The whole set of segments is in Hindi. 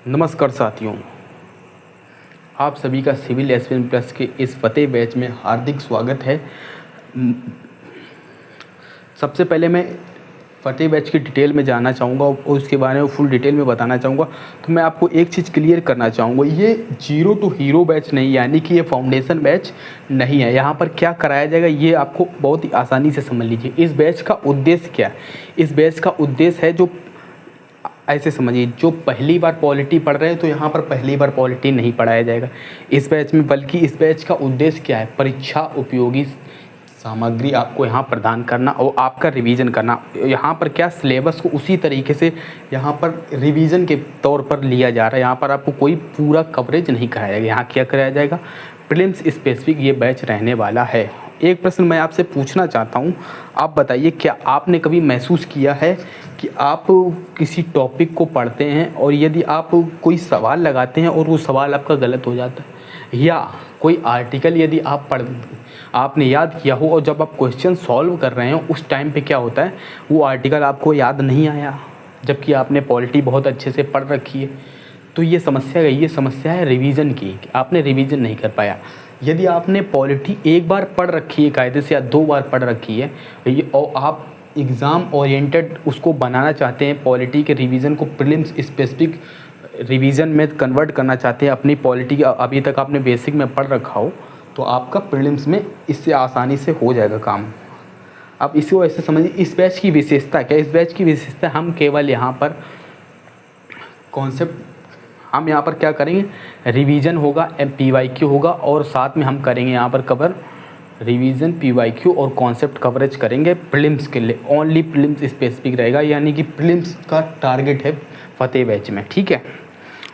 नमस्कार साथियों, आप सभी का सिविल एस्पिरेंट प्लस के इस फतेह बैच में हार्दिक स्वागत है। सबसे पहले मैं फतेह बैच की डिटेल में जानना चाहूँगा और उसके बारे में फुल डिटेल में बताना चाहूँगा। तो मैं आपको एक चीज़ क्लियर करना चाहूँगा, ये जीरो टू हीरो बैच नहीं, यानी कि ये फाउंडेशन बैच नहीं है। यहाँ पर क्या कराया जाएगा ये आपको बहुत ही आसानी से समझ लीजिए। इस बैच का उद्देश्य क्या है? इस बैच का उद्देश्य है, जो ऐसे समझिए, जो पहली बार पॉलिटी पढ़ रहे हैं तो यहाँ पर पहली बार पॉलिटी नहीं पढ़ाया जाएगा इस बैच में, बल्कि इस बैच का उद्देश्य क्या है? परीक्षा उपयोगी सामग्री आपको यहाँ प्रदान करना और आपका रिवीजन करना। यहाँ पर क्या, सिलेबस को उसी तरीके से यहाँ पर रिवीजन के तौर पर लिया जा रहा है। यहाँ पर आपको कोई पूरा कवरेज नहीं कराया जाएगा। यहाँ क्या कराया जाएगा? प्रीलिम्स स्पेसिफिक ये बैच रहने वाला है। एक प्रश्न मैं आपसे पूछना चाहता हूँ, आप बताइए, क्या आपने कभी महसूस किया है कि आप किसी टॉपिक को पढ़ते हैं और यदि आप कोई सवाल लगाते हैं और वो सवाल आपका गलत हो जाता है, या कोई आर्टिकल यदि आपने याद किया हो और जब आप क्वेश्चन सॉल्व कर रहे हो उस टाइम पे क्या होता है, वो आर्टिकल आपको याद नहीं आया, जबकि आपने पॉलिटी बहुत अच्छे से पढ़ रखी है। तो ये समस्या है रिवीजन की, कि आपने रिवीजन नहीं कर पाया। यदि आपने पॉलिटी एक बार पढ़ रखी है कायदे से या 2 बार पढ़ रखी है और आप एग्ज़ाम ओरिएंटेड उसको बनाना चाहते हैं, पॉलिटी के रिवीजन को प्रीलिम्स स्पेसिफिक रिवीजन में कन्वर्ट करना चाहते हैं, अपनी पॉलिटी का अभी तक आपने बेसिक में पढ़ रखा हो, तो आपका प्रीलिम्स में इससे आसानी से हो जाएगा काम। अब इसको ऐसे समझिए, इस बैच की विशेषता क्या है? इस बैच की विशेषता, हम केवल यहाँ पर कॉन्सेप्ट, हम यहाँ पर क्या करेंगे, रिवीजन होगा, PYQ होगा और साथ में हम करेंगे यहाँ पर कवर रिवीजन, PYQ और कॉन्सेप्ट कवरेज करेंगे प्रीलिम्स के लिए। ओनली प्रीलिम्स स्पेसिफिक रहेगा, यानी कि प्रीलिम्स का टारगेट है फतेह बैच में, ठीक है।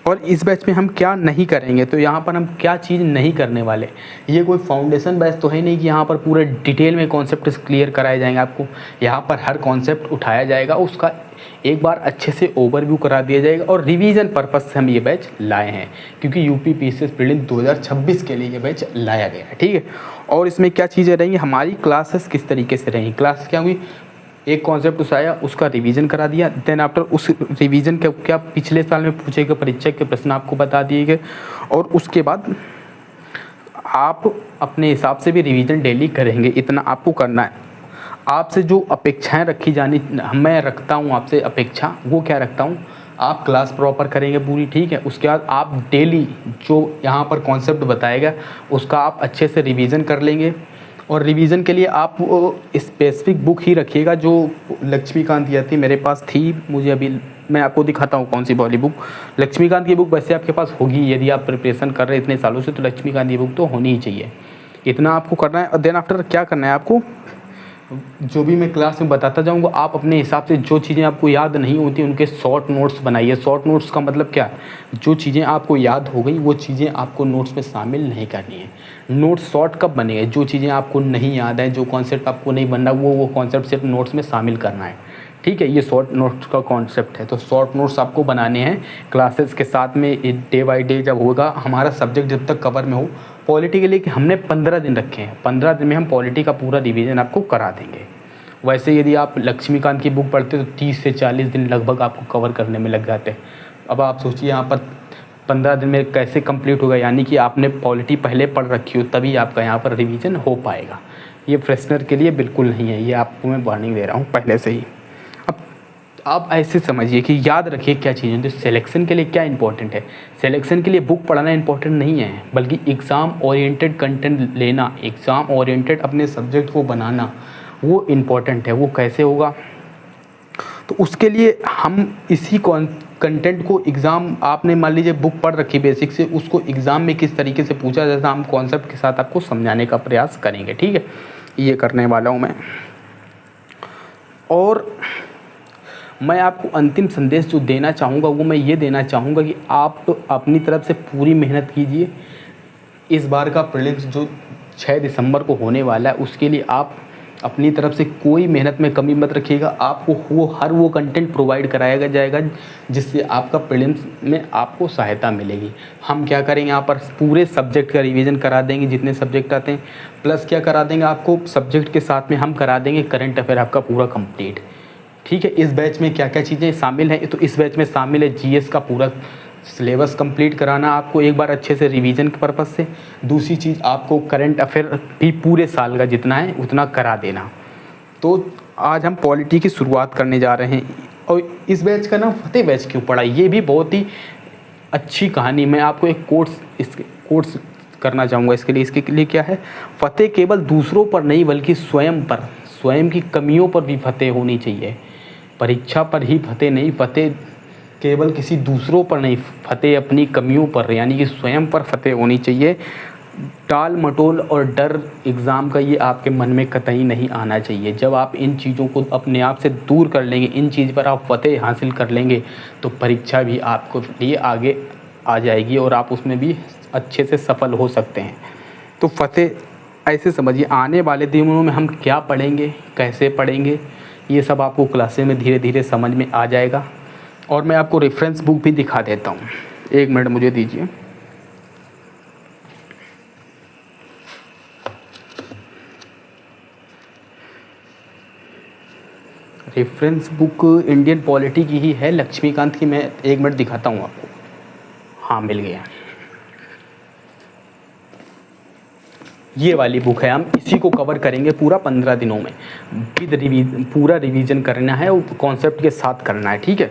और इस बैच में हम क्या नहीं करेंगे, तो यहाँ पर हम क्या चीज़ नहीं करने वाले, ये कोई फाउंडेशन बैच तो है नहीं कि यहाँ पर पूरे डिटेल में कॉन्सेप्ट क्लियर कराए जाएंगे आपको। यहाँ पर हर कॉन्सेप्ट उठाया जाएगा, उसका एक बार अच्छे से ओवरव्यू करा दिया जाएगा और रिवीजन पर्पस से हम ये बैच लाए हैं, क्योंकि यूपी पीसीएस प्रीलिम्स 2026 के लिए ये बैच लाया गया है, ठीक है। और इसमें क्या चीज़ें रहेंगी, हमारी क्लासेस किस तरीके से रहेंगी, क्लास क्या हुई, एक कॉन्सेप्ट उठाया, उसका रिवीजन करा दिया, देन आफ्टर उस रिवीजन के क्या पिछले साल में पूछे गए परीक्षा के प्रश्न आपको बता दिए गए, और उसके बाद आप अपने हिसाब से भी रिवीजन डेली करेंगे। इतना आपको करना है। आपसे जो अपेक्षाएं रखी जानी, मैं रखता हूं आपसे अपेक्षा, वो क्या रखता हूं, आप क्लास प्रॉपर करेंगे पूरी, ठीक है। उसके बाद आप डेली जो यहाँ पर कॉन्सेप्ट बताएगा उसका आप अच्छे से रिवीजन कर लेंगे। और रिवीजन के लिए आप स्पेसिफिक बुक ही रखिएगा, जो लक्ष्मीकांत की थी, मेरे पास थी, मुझे अभी मैं आपको दिखाता हूँ कौन सी वाली बुक। लक्ष्मीकांत की बुक वैसे आपके पास होगी, यदि आप प्रिपरेशन कर रहे हैं इतने सालों से, तो लक्ष्मीकांत की बुक तो होनी ही चाहिए। इतना आपको करना है। और देन आफ्टर क्या करना है आपको, जो भी मैं क्लास में बताता जाऊंगा, आप अपने हिसाब से जो चीज़ें आपको याद नहीं होती उनके शॉर्ट नोट्स बनाइए। शॉर्ट नोट्स का मतलब क्या है, जो चीज़ें आपको याद हो गई वो चीज़ें आपको नोट्स में शामिल नहीं करनी है। नोट्स शॉर्ट कब बनेंगे, जो चीज़ें आपको नहीं याद है, जो कॉन्सेप्ट आपको नहीं बनना, वो कॉन्सेप्ट सिर्फ नोट्स में शामिल करना है, ठीक है। ये शॉर्ट नोट्स का कॉन्सेप्ट है। तो शॉर्ट नोट्स आपको बनाने हैं क्लासेस के साथ में, डे बाय डे जब होगा हमारा सब्जेक्ट जब तक कवर में हो। पॉलिटी के लिए कि हमने 15 दिन रखे हैं, 15 दिन में हम पॉलिटी का पूरा रिवीजन आपको करा देंगे। वैसे यदि आप लक्ष्मीकांत की बुक पढ़ते तो 30 से 40 दिन लगभग आपको कवर करने में लग जाते हैं। अब आप सोचिए यहाँ पर 15 दिन में कैसे कंप्लीट होगा, यानी कि आपने पॉलिटी पहले पढ़ रखी हो तभी आपका यहाँ पर रिवीजन हो पाएगा। ये फ्रेशनर के लिए बिल्कुल नहीं है, ये आपको मैं वार्निंग दे रहा हूँ पहले से ही। अब आप ऐसे समझिए कि याद रखिए क्या चीज़ें, तो सिलेक्शन के लिए क्या इंपॉर्टेंट है। सिलेक्शन के लिए बुक पढ़ना इंपॉर्टेंट नहीं है, बल्कि एग्ज़ाम ओरिएंटेड कंटेंट लेना, एग्ज़ाम ओरिएंटेड अपने सब्जेक्ट को बनाना, वो इम्पॉर्टेंट है। वो कैसे होगा, तो उसके लिए हम इसी कंटेंट को एग्ज़ाम, आपने मान लीजिए बुक पढ़ रखी बेसिक से, उसको एग्ज़ाम में किस तरीके से पूछा जाता है हम कॉन्सेप्ट के साथ आपको समझाने का प्रयास करेंगे, ठीक है। ये करने वाला हूँ मैं। और मैं आपको अंतिम संदेश जो देना चाहूँगा वो मैं ये देना चाहूँगा कि आप अपनी तरफ से पूरी मेहनत कीजिए। इस बार का प्रीलिम्स जो 6 दिसंबर को होने वाला है, उसके लिए आप अपनी तरफ से कोई मेहनत में कमी मत रखिएगा। आपको वो कंटेंट प्रोवाइड कराया जाएगा जिससे आपका प्रीलिम्स में आपको सहायता मिलेगी। हम क्या करेंगे, यहाँ पर पूरे सब्जेक्ट का रिवीजन करा देंगे, जितने सब्जेक्ट आते हैं, प्लस क्या करा देंगे आपको, सब्जेक्ट के साथ में हम करा देंगे करंट अफेयर आपका पूरा कंप्लीट, ठीक है। इस बैच में क्या क्या चीज़ें शामिल हैं, तो इस बैच में शामिल है जीएस का पूरा सिलेबस कंप्लीट कराना आपको एक बार अच्छे से रिवीजन के पर्पज़ से। दूसरी चीज़, आपको करंट अफेयर भी पूरे साल का जितना है उतना करा देना। तो आज हम पॉलिटी की शुरुआत करने जा रहे हैं और इस बैच का नाम फतेह बैच क्यों पड़ा, ये भी बहुत ही अच्छी कहानी। मैं आपको एक कोट्स करना चाहूँगा इसके लिए। इसके लिए क्या है, फतेह केवल दूसरों पर नहीं बल्कि स्वयं पर, स्वयं की कमियों पर भी फतेह होनी चाहिए। परीक्षा पर ही फतेह नहीं, फतेह केवल किसी दूसरों पर नहीं, फतेह अपनी कमियों पर यानी कि स्वयं पर फतेह होनी चाहिए। टाल मटोल और डर एग्ज़ाम का ये आपके मन में कतई नहीं आना चाहिए। जब आप इन चीज़ों को अपने आप से दूर कर लेंगे, इन चीज़ पर आप फतेह हासिल कर लेंगे, तो परीक्षा भी आपको लिए आगे आ जाएगी और आप उसमें भी अच्छे से सफल हो सकते हैं। तो फतेह ऐसे समझिए, आने वाले दिनों में हम क्या पढ़ेंगे, कैसे पढ़ेंगे, ये सब आपको क्लासे में धीरे धीरे समझ में आ जाएगा। और मैं आपको रेफरेंस बुक भी दिखा देता हूँ, एक मिनट मुझे दीजिए। रेफरेंस बुक इंडियन पॉलिटी की ही है, लक्ष्मीकांत की। मैं एक मिनट दिखाता हूँ आपको। हाँ, मिल गया, ये वाली बुक है। हम इसी को कवर करेंगे पूरा 15 दिनों में, पूरा रिवीजन करना है और कॉन्सेप्ट के साथ करना है, ठीक है।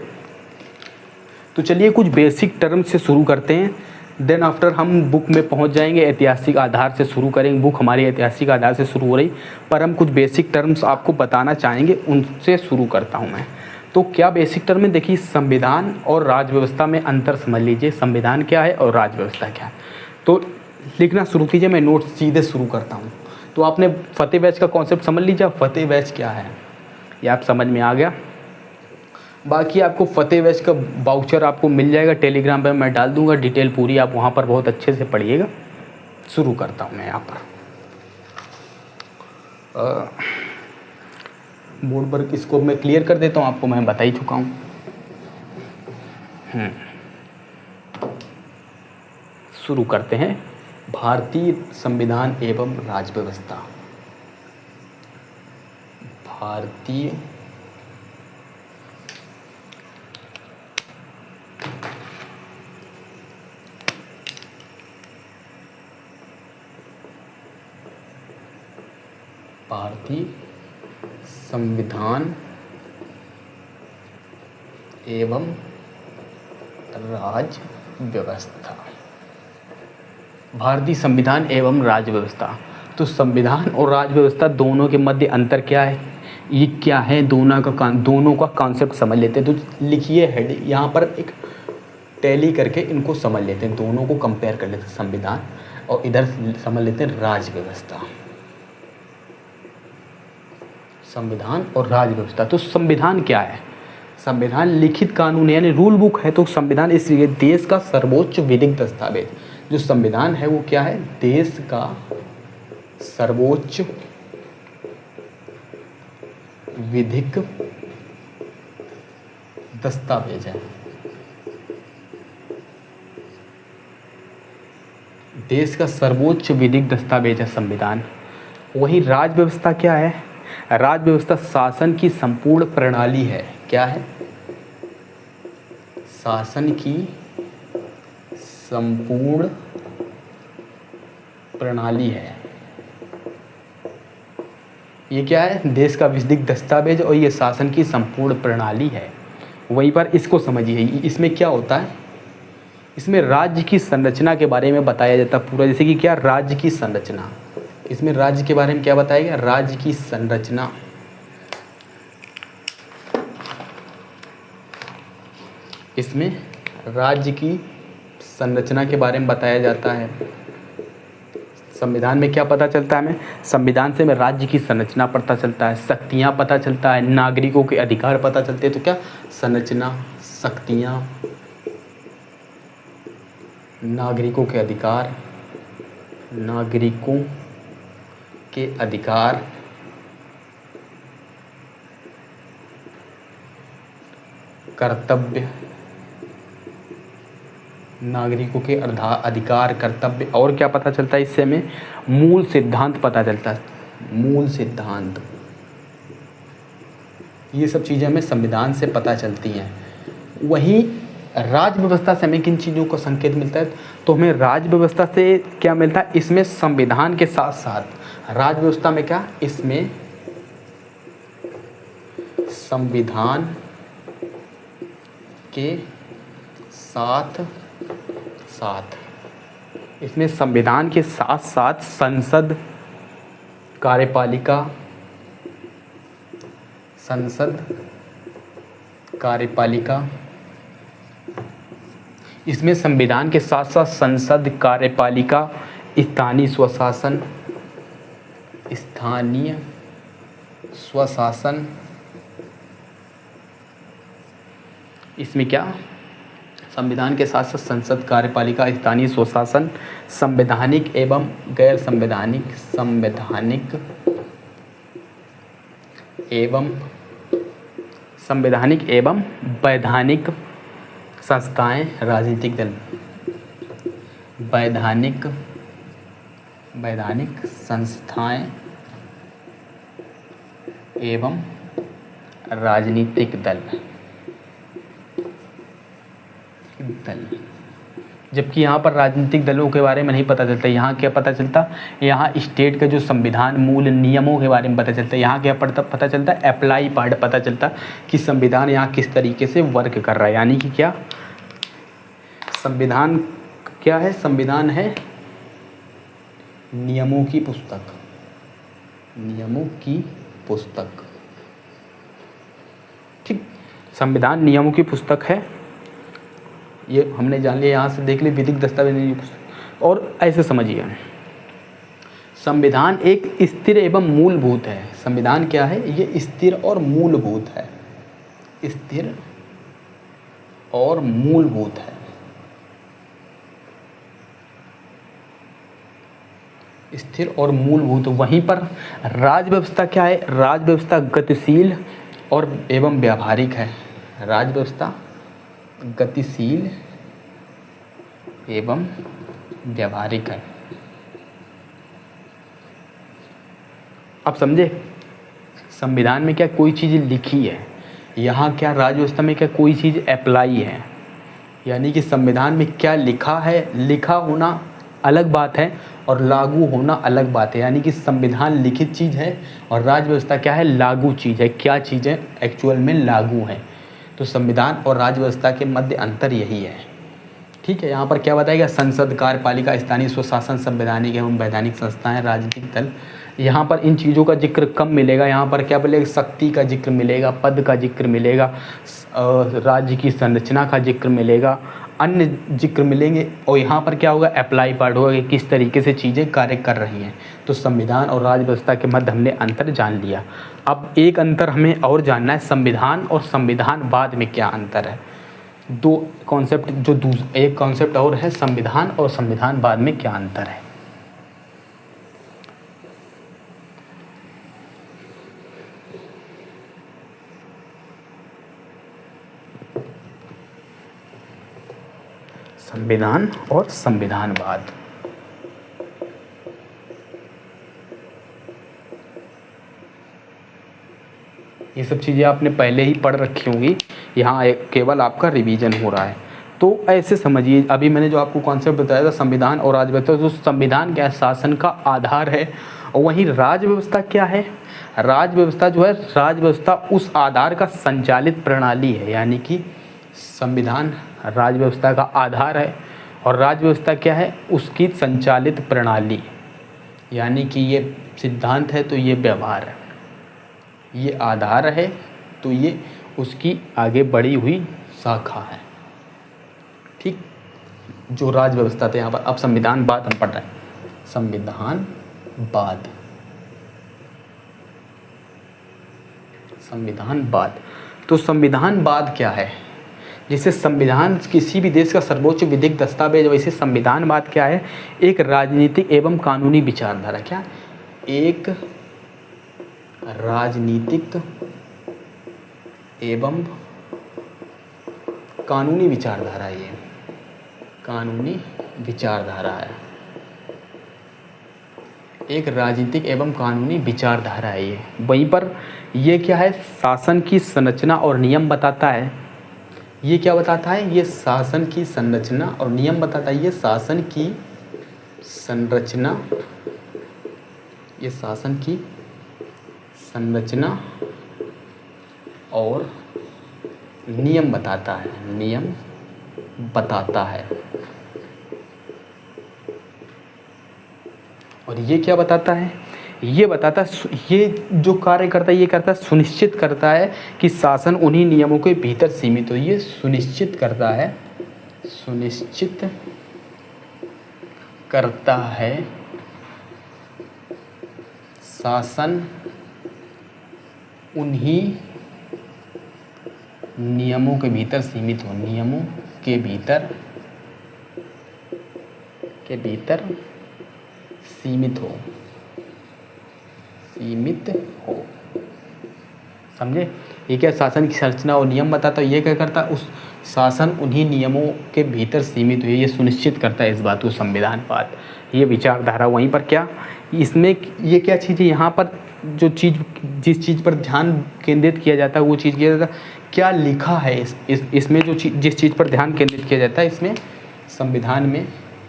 तो चलिए कुछ बेसिक टर्म से शुरू करते हैं, देन आफ्टर हम बुक में पहुंच जाएंगे। ऐतिहासिक आधार से शुरू करेंगे, बुक हमारी ऐतिहासिक आधार से शुरू हो रही, पर हम कुछ बेसिक टर्म्स आपको बताना चाहेंगे, उनसे शुरू करता हूं मैं। तो क्या बेसिक टर्म है, देखिए, संविधान और राज व्यवस्था में अंतर समझ लीजिए। संविधान क्या है और राज व्यवस्था क्या है, तो लिखना शुरू कीजिए। मैं नोट सीधे शुरू करता हूँ। तो आपने फतेह बैच का कॉन्सेप्ट समझ लीजिए। फतेह बैच क्या है ये आप समझ में आ गया। बाकी आपको फतेह बैच का वाउचर आपको मिल जाएगा टेलीग्राम पे, मैं डाल दूंगा डिटेल पूरी, आप वहाँ पर बहुत अच्छे से पढ़िएगा। शुरू करता हूँ मैं यहाँ पर। बोर्ड पर इसको मैं क्लियर कर देता हूँ, आपको मैं बता ही चुका हूँ। शुरू करते हैं। भारतीय संविधान एवं राज व्यवस्था। भारतीय संविधान एवं राज व्यवस्था। भारतीय संविधान एवं राज व्यवस्था। तो संविधान और राज व्यवस्था दोनों के मध्य अंतर क्या है, ये क्या है, दोनों का कॉन्सेप्ट समझ लेते हैं। तो लिखिए हेड यहाँ पर, एक टैली करके इनको समझ लेते हैं, दोनों को कंपेयर कर लेते हैं, संविधान और इधर समझ लेते हैं राज व्यवस्था। संविधान और राज व्यवस्था। तो संविधान क्या है, संविधान लिखित कानून यानी रूल बुक है। तो संविधान इसलिए देश का सर्वोच्च विधिक दस्तावेज। जो संविधान है वो क्या है, देश का सर्वोच्च विधिक दस्तावेज है। देश का सर्वोच्च विधिक दस्तावेज है संविधान। वही राज व्यवस्था क्या है, राज व्यवस्था शासन की संपूर्ण प्रणाली है। क्या है, शासन की संपूर्ण प्रणाली है। ये क्या है, देश का विधिक दस्तावेज और ये शासन की संपूर्ण प्रणाली है। वहीं पर इसको समझिए, इसमें क्या होता है, इसमें राज्य की संरचना के बारे में बताया जाता है पूरा। जैसे कि क्या, राज्य की संरचना। इसमें राज्य के बारे में क्या बताया गया, राज्य की संरचना। इसमें राज्य की संरचना के बारे में बताया जाता है। संविधान में क्या पता चलता है हमें, संविधान से हमें राज्य की संरचना पता चलता है, शक्तियाँ पता चलता है, नागरिकों के अधिकार पता चलते हैं। तो क्या, संरचना, शक्तियाँ, नागरिकों के अधिकार, नागरिकों के अधिकार, कर्तव्य, नागरिकों के अधिकार, कर्तव्य, और क्या पता चलता है इससे हमें, मूल सिद्धांत पता चलता है, मूल सिद्धांत। ये सब चीज़ें हमें संविधान से पता चलती हैं। वहीं राज्य व्यवस्था से हमें किन चीज़ों का संकेत मिलता है? तो हमें राज्य व्यवस्था से क्या मिलता है? इसमें संविधान के साथ साथ राज्य व्यवस्था में क्या, इसमें संविधान के साथ साथ इसमें संविधान के साथ साथ संसद कार्यपालिका इसमें संविधान के साथ साथ संसद, कार्यपालिका, स्थानीय स्वशासन इसमें क्या, संविधान के साथ साथ संसद, कार्यपालिका, स्थानीय स्वशासन, संवैधानिक एवं गैर संवैधानिक, संवैधानिक एवं वैधानिक संस्थाएं, राजनीतिक दल, वैधानिक संस्थाएं एवं राजनीतिक दल। जबकि यहाँ पर राजनीतिक दलों के बारे में नहीं पता चलता, यहाँ क्या पता चलता, यहाँ स्टेट का जो संविधान मूल नियमों के बारे में पता चलता है। यहाँ क्या पता चलता है, अप्लाई पार्ट पता चलता कि संविधान यहाँ किस तरीके से वर्क कर रहा है। यानी कि क्या, संविधान क्या है? संविधान है नियमों की पुस्तक। ठीक, संविधान नियमों की पुस्तक है, ये हमने जान लिया। यहाँ से देख ली विधिक दस्तावेज पुस्तक। और ऐसे समझिए, संविधान एक स्थिर एवं मूलभूत है। संविधान क्या है? ये स्थिर और मूलभूत है। स्थिर और मूलभूत है। स्थिर और मूलभूत। वहीं पर राज्य व्यवस्था क्या है? राज्य व्यवस्था गतिशील और एवं व्यावहारिक है। राज्य व्यवस्था गतिशील एवं व्यावहारिक है। अब समझे, संविधान में क्या कोई चीज़ लिखी है, यहाँ क्या राज्य व्यवस्था में क्या कोई चीज़ अप्लाई है। यानी कि संविधान में क्या लिखा है, लिखा होना अलग बात है और लागू होना अलग बात है। यानी कि संविधान लिखित चीज़ है और राज्य व्यवस्था क्या है? लागू चीज़ है। क्या चीज़ है? एक्चुअल में लागू है। तो संविधान और राज्य व्यवस्था के मध्य अंतर यही है। ठीक है, यहाँ पर क्या बताएगा? संसद, कार्यपालिका, स्थानीय स्वशासन, संवैधानिक एवं वैधानिक संस्थाएं, राजनीतिक दल। यहाँ पर इन चीज़ों का जिक्र कम मिलेगा। यहाँ पर क्या मिलेगा? शक्ति का जिक्र मिलेगा, पद का जिक्र मिलेगा, राज्य की संरचना का जिक्र मिलेगा, अन्य जिक्र मिलेंगे। और यहाँ पर क्या होगा? अप्लाई पार्ट होगा कि किस तरीके से चीज़ें कार्य कर रही हैं। तो संविधान और राज्य व्यवस्था के मध्य हमने अंतर जान लिया। अब एक अंतर हमें और जानना है, संविधान और संविधानवाद में क्या अंतर है। दो कॉन्सेप्ट जो एक कॉन्सेप्ट और है, संविधान और संविधानवाद में क्या अंतर है। संविधान और संविधानवाद। ये सब चीज़ें आपने पहले ही पढ़ रखी होंगी, यहाँ केवल आपका रिवीजन हो रहा है। तो ऐसे समझिए, अभी मैंने जो आपको कॉन्सेप्ट बताया था संविधान और राज्य व्यवस्था, जो संविधान क्या है? शासन का आधार है। और वहीं राज्य व्यवस्था क्या है? राज्य व्यवस्था जो है, राज्य व्यवस्था उस आधार का संचालित प्रणाली है। यानी कि संविधान राज्य व्यवस्था का आधार है और राज्य व्यवस्था क्या है? उसकी संचालित प्रणाली। यानी कि ये सिद्धांत है तो ये व्यवहार है, ये आधार है तो ये उसकी आगे बढ़ी हुई शाखा है। ठीक, जो राज्य व्यवस्था थे यहाँ पर। अब संविधानवाद हम पढ़ रहे हैं। संविधानवाद। तो संविधानवाद क्या है? जैसे संविधान किसी भी देश का सर्वोच्च विधिक दस्तावेज, वैसे संविधानवाद क्या है? एक राजनीतिक एवं कानूनी विचारधारा। क्या? एक राजनीतिक एवं कानूनी विचारधारा। ये कानूनी विचारधारा है, एक राजनीतिक एवं कानूनी विचारधारा है ये। वहीं पर ये क्या है? शासन की संरचना और नियम बताता है। ये क्या बताता है? ये शासन की संरचना और नियम बताता है। ये शासन की संरचना, ये शासन की संरचना और नियम बताता है, नियम बताता है। और ये क्या बताता है? ये बताता है, ये जो कार्य करता है, ये करता है, सुनिश्चित करता है कि शासन उन्हीं नियमों के भीतर सीमित हो। ये सुनिश्चित करता है, सुनिश्चित करता है शासन उन्हीं नियमों के भीतर सीमित हो, नियमों के भीतर सीमित हो, सीमित हो। समझे? ये क्या शासन की संरचना और नियम बताता है। ये क्या करता है? उस शासन उन्हीं नियमों के भीतर सीमित हुए, ये सुनिश्चित करता है इस बात को संविधानवाद। ये विचारधारा वहीं पर क्या, इसमें ये क्या चीज़ है, यहाँ पर जो चीज़, जिस चीज़ पर ध्यान केंद्रित किया जाता है वो चीज़ किया जाता है, क्या लिखा है इसमें, जो चीज़, जिस चीज़ पर ध्यान केंद्रित किया जाता है इसमें संविधान में,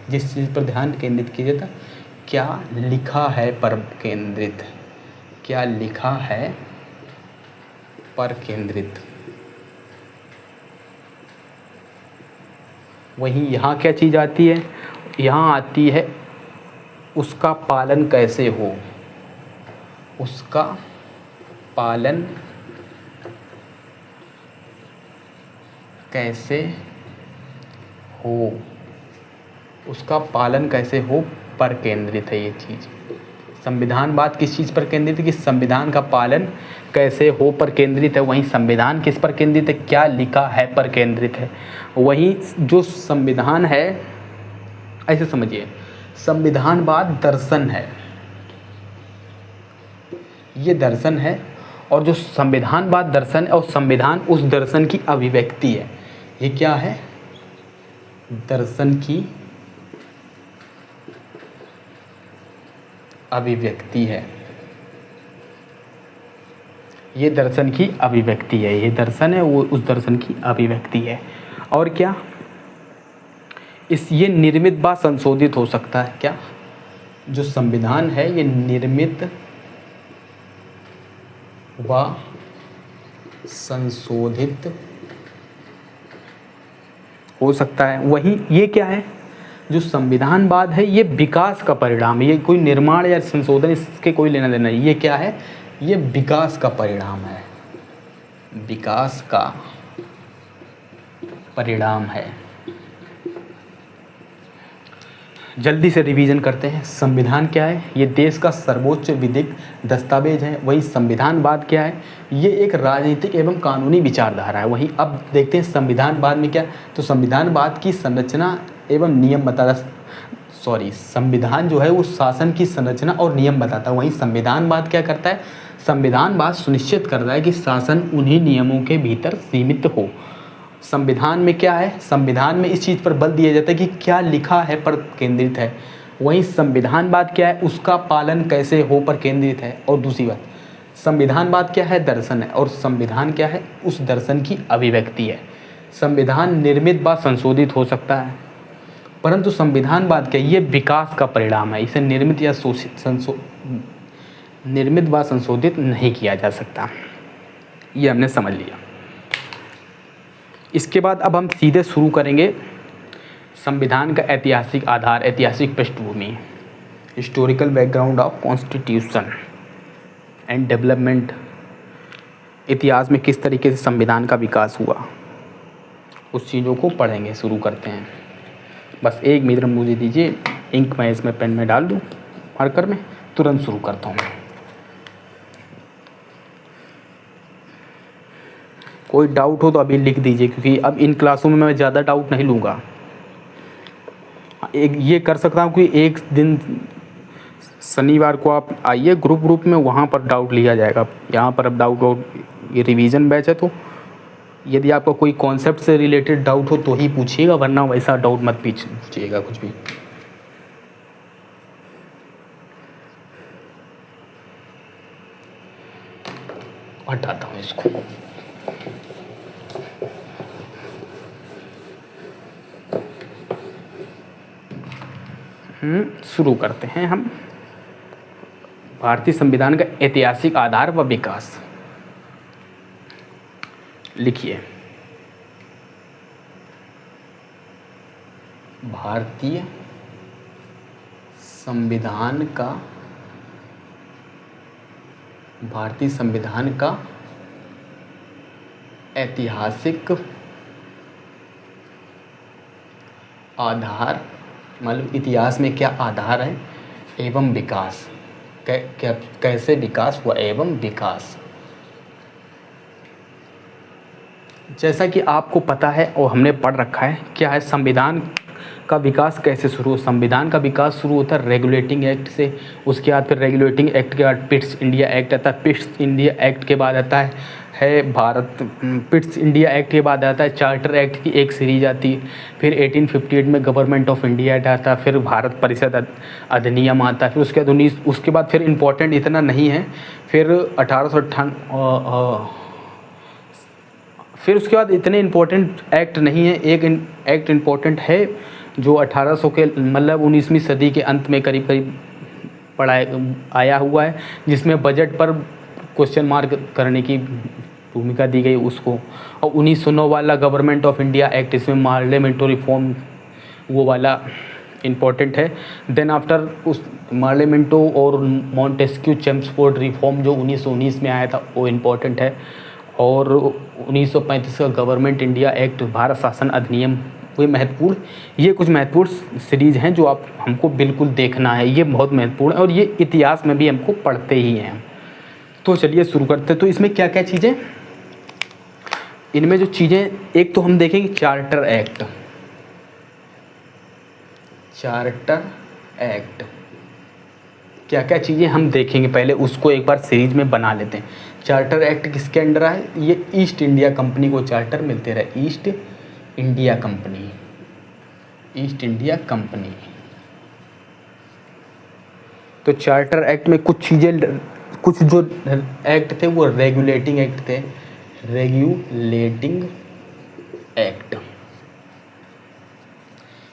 जिस चीज़ पर ध्यान केंद्रित किया जाता है, क्या लिखा है पर केंद्रित, क्या लिखा है पर केंद्रित। वहीं यहाँ क्या चीज़ आती है? यहाँ आती है उसका पालन कैसे हो, उसका पालन कैसे हो, उसका पालन कैसे हो पर केंद्रित है ये चीज़। संविधानवाद किस चीज़ पर केंद्रित है? कि संविधान का पालन कैसे हो पर केंद्रित है। वहीं संविधान किस पर केंद्रित है? क्या लिखा है पर केंद्रित है। वहीं जो संविधान है, ऐसे समझिए, संविधानवाद दर्शन है, ये दर्शन है, और जो संविधानवाद दर्शन है और संविधान उस दर्शन की अभिव्यक्ति है। ये क्या है? दर्शन की अभिव्यक्ति है, ये दर्शन की अभिव्यक्ति है, ये दर्शन है, वो उस दर्शन की अभिव्यक्ति है। और क्या, ये निर्मित व संशोधित हो सकता है। क्या? जो संविधान है ये निर्मित व संशोधित हो सकता है। वहीं ये क्या है? जो संविधानवाद है ये विकास का परिणाम है, ये कोई निर्माण या संशोधन इसके कोई लेना देना नहीं। ये क्या है? ये विकास का परिणाम है, विकास का परिणाम है। जल्दी से रिवीजन करते हैं। संविधान क्या है? ये देश का सर्वोच्च विधिक दस्तावेज है। वही संविधानवाद क्या है? ये एक राजनीतिक एवं कानूनी विचारधारा है। वही अब देखते हैं संविधानवाद में क्या, तो संविधानवाद की संरचना एवं नियम बताता, संविधान जो है वो शासन की संरचना और नियम बताता है। वहीं संविधानवाद क्या करता है? संविधानवाद सुनिश्चित करता है कि शासन उन्हीं नियमों के भीतर सीमित हो। संविधान में क्या है? संविधान में इस चीज़ पर बल दिया जाता है कि क्या लिखा है पर केंद्रित है। वहीं संविधानवाद क्या है? उसका पालन कैसे हो पर केंद्रित है। और दूसरी बात, संविधानवाद क्या है? दर्शन है, और संविधान क्या है? उस दर्शन की अभिव्यक्ति है। संविधान निर्मित व संशोधित हो सकता है, परंतु संविधानवाद क्या, ये विकास का परिणाम है। इसे निर्मित या निर्मित व संशोधित नहीं किया जा सकता। ये हमने समझ लिया। इसके बाद अब हम सीधे शुरू करेंगे संविधान का ऐतिहासिक आधार, ऐतिहासिक पृष्ठभूमि, historical background of constitution and development. इतिहास में किस तरीके से संविधान का विकास हुआ, उस चीज़ों को पढ़ेंगे। शुरू करते हैं। बस एक मिनट मुझे दीजिए, इंक मैं इसमें पेन में डाल दूँ मार्कर में, तुरंत शुरू करता हूँ। कोई डाउट हो तो अभी लिख दीजिए, क्योंकि अब इन क्लासों में मैं ज़्यादा डाउट नहीं लूँगा। एक ये कर सकता हूँ कि एक दिन शनिवार को आप आइए ग्रुप में, वहाँ पर डाउट लिया जाएगा। यहाँ पर अब डाउट, ये रिवीजन बैच है, तो यदि आपको कोई कॉन्सेप्ट से रिलेटेड डाउट हो तो ही पूछिएगा, वरना वैसा डाउट मत पूछिएगा कुछ भी। हटाता हूँ इसको। शुरू करते हैं हम। भारतीय संविधान का ऐतिहासिक आधार व विकास लिखिए। भारतीय संविधान का ऐतिहासिक आधार, मतलब इतिहास में क्या आधार है, एवं विकास, कैसे विकास हुआ एवं विकास। जैसा कि आपको पता है और हमने पढ़ रखा है, क्या है संविधान का विकास कैसे शुरू हो। संविधान का विकास शुरू होता है रेगुलेटिंग एक्ट से, उसके बाद फिर रेगुलेटिंग एक्ट के बाद पिट्स इंडिया एक्ट आता है, पिट्स इंडिया एक्ट के बाद आता है पिट्स इंडिया एक्ट के बाद आता है चार्टर एक्ट की एक सीरीज आती है, फिर 1858 में गवर्नमेंट ऑफ इंडिया एक्ट आता है, फिर भारत परिषद अधिनियम आता है, फिर उसके बाद फिर इम्पोर्टेंट इतना नहीं है, फिर 1898 फिर उसके बाद इतने इम्पोर्टेंट एक्ट नहीं है। एक एक्ट इम्पोर्टेंट है जो 1800 के मतलब 19वीं सदी के अंत में करीब आया हुआ है, जिसमें बजट पर क्वेश्चन मार्क करने की भूमिका दी गई उसको। और 1909 वाला गवर्नमेंट ऑफ इंडिया एक्ट, इसमें पार्लियामेंट्री रिफॉर्म वो वाला इम्पोर्टेंट है। देन आफ्टर उस पार्लियामेंटो और मॉन्टेस्क्यू चेम्सफोर्ड रिफॉर्म जो 1919 में आया था वो इम्पोर्टेंट है। और 1935 का गवर्नमेंट इंडिया एक्ट, भारत शासन अधिनियम, वो महत्वपूर्ण, ये कुछ महत्वपूर्ण सीरीज हैं जो आप हमको बिल्कुल देखना है, ये बहुत महत्वपूर्ण है और ये इतिहास में भी हमको पढ़ते ही हैं। तो चलिए शुरू करते हैं। तो इसमें क्या क्या चीज़ें, इनमें जो चीज़ें, एक तो हम देखेंगे चार्टर एक्ट। क्या क्या चीज़ें हम देखेंगे, पहले उसको एक बार सीरीज में बना लेते हैं। चार्टर एक्ट किसके अंडर आए, ये ईस्ट इंडिया कंपनी को चार्टर मिलते रहे, ईस्ट इंडिया कंपनी। तो चार्टर एक्ट में कुछ चीज़ें, कुछ जो एक्ट थे वो रेगुलेटिंग एक्ट थे,